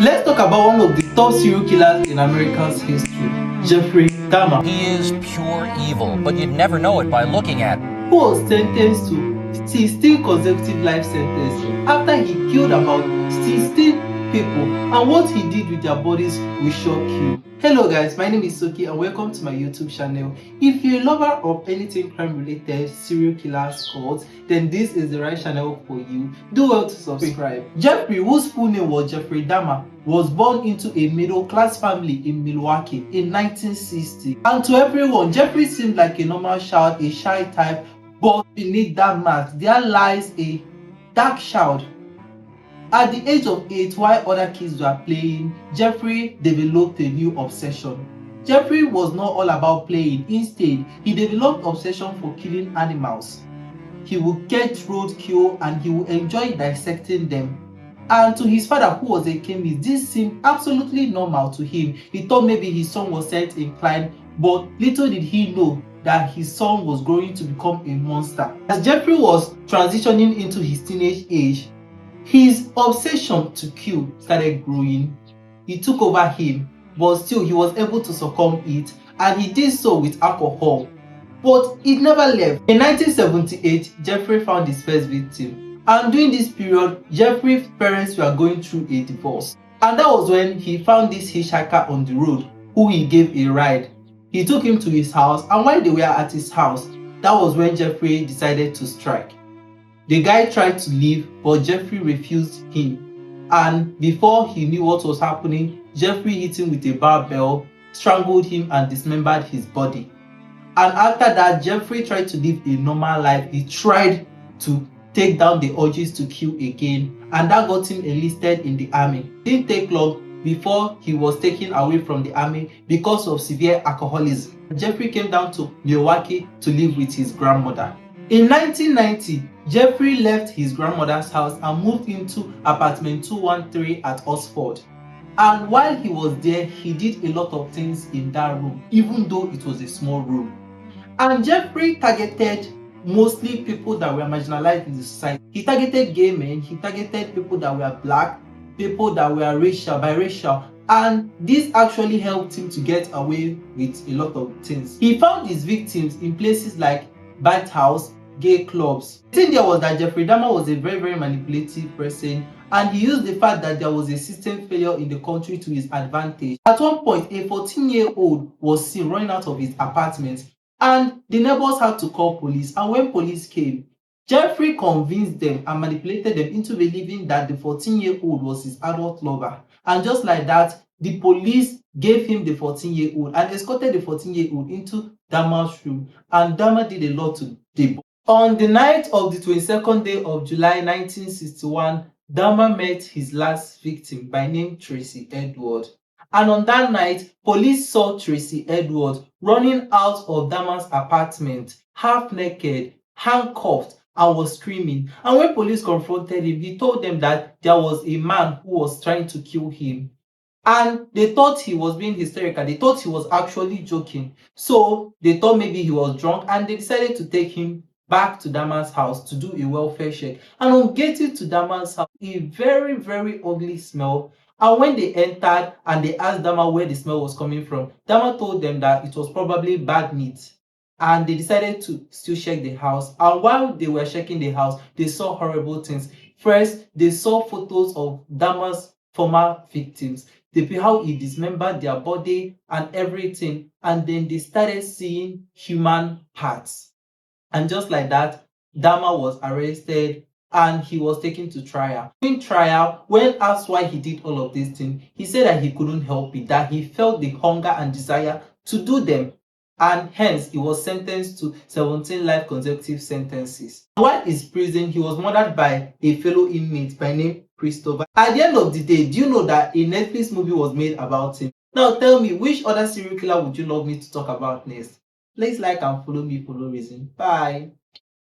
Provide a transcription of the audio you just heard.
Let's talk about one of the top serial killers in America's history, Jeffery Dahmer. He is pure evil, but you'd never know it by looking at him. Who was sentenced to 16 consecutive life sentences after he killed about 16 people, and what he did with their bodies will shock you. Hello guys, my name is Soki and welcome to my YouTube channel. If you're a lover of anything crime related, serial killers, cults, then this is the right channel for you. Do well to subscribe. Jeffrey, whose full name was Jeffery Dahmer, was born into a middle-class family in Milwaukee in 1960. And to everyone, Jeffrey seemed like a normal child, a shy type, but beneath that mask, there lies a dark child. At the age of 8, while other kids were playing, Jeffrey developed a new obsession. Jeffrey was not all about playing. Instead, he developed obsession for killing animals. He would get roadkill and he would enjoy dissecting them. And to his father, who was a chemist, this seemed absolutely normal to him. He thought maybe his son was set inclined, but little did he know that his son was going to become a monster. As Jeffrey was transitioning into his teenage age, his obsession to kill started growing. It took over him, but still he was able to succumb it, and he did so with alcohol. But it never left. In 1978, Jeffrey found his first victim. And during this period, Jeffrey's parents were going through a divorce. And that was when he found this hitchhiker on the road, who he gave a ride. He took him to his house, and while they were at his house, that was when Jeffrey decided to strike. The guy tried to leave, but Jeffrey refused him. And before he knew what was happening, Jeffrey hit him with a barbell, strangled him, and dismembered his body. And after that, Jeffrey tried to live a normal life. He tried to take down the urges to kill again, and that got him enlisted in the army. It didn't take long before he was taken away from the army because of severe alcoholism. Jeffrey came down to Milwaukee to live with his grandmother. In 1990, Jeffrey left his grandmother's house and moved into apartment 213 at Oxford. And while he was there, he did a lot of things in that room, even though it was a small room. And Jeffrey targeted mostly people that were marginalized in the society. He targeted gay men, he targeted people that were black, people that were racial, biracial, and this actually helped him to get away with a lot of things. He found his victims in places like bathhouse, gay clubs. The thing there was that Jeffrey Dahmer was a very manipulative person, and he used the fact that there was a system failure in the country to his advantage. At one point, a 14-year-old was seen running out of his apartment, and the neighbors had to call police. And when police came, Jeffrey convinced them and manipulated them into believing that the 14-year-old was his adult lover. And just like that, the police gave him the 14-year-old and escorted the 14-year-old into Dahmer's room, and Dahmer did a lot to the boy. On the night of the 22nd day of July 1961, Dahmer met his last victim by name Tracy Edward. And on that night, police saw Tracy Edward running out of Dahmer's apartment, half naked, handcuffed, and was screaming. And when police confronted him, he told them that there was a man who was trying to kill him. And they thought he was being hysterical. They thought he was actually joking. So they thought maybe he was drunk, and they decided to take him back to Dahmer's house to do a welfare check. And on getting to Dahmer's house, a very ugly smell. And when they entered and they asked Dahmer where the smell was coming from, Dahmer told them that it was probably bad meat. And they decided to still check the house. And while they were checking the house, they saw horrible things. First, they saw photos of Dahmer's former victims. They see how he dismembered their body and everything. And then they started seeing human parts. And just like that, Dahmer was arrested and he was taken to trial. In trial, when asked why he did all of these things, he said that he couldn't help it, that he felt the hunger and desire to do them. And hence, he was sentenced to 17 life consecutive sentences. While in prison, he was murdered by a fellow inmate by name Christopher. At the end of the day, do you know that a Netflix movie was made about him? Now tell me, which other serial killer would you love me to talk about next? Please like and follow me for no reason. Bye.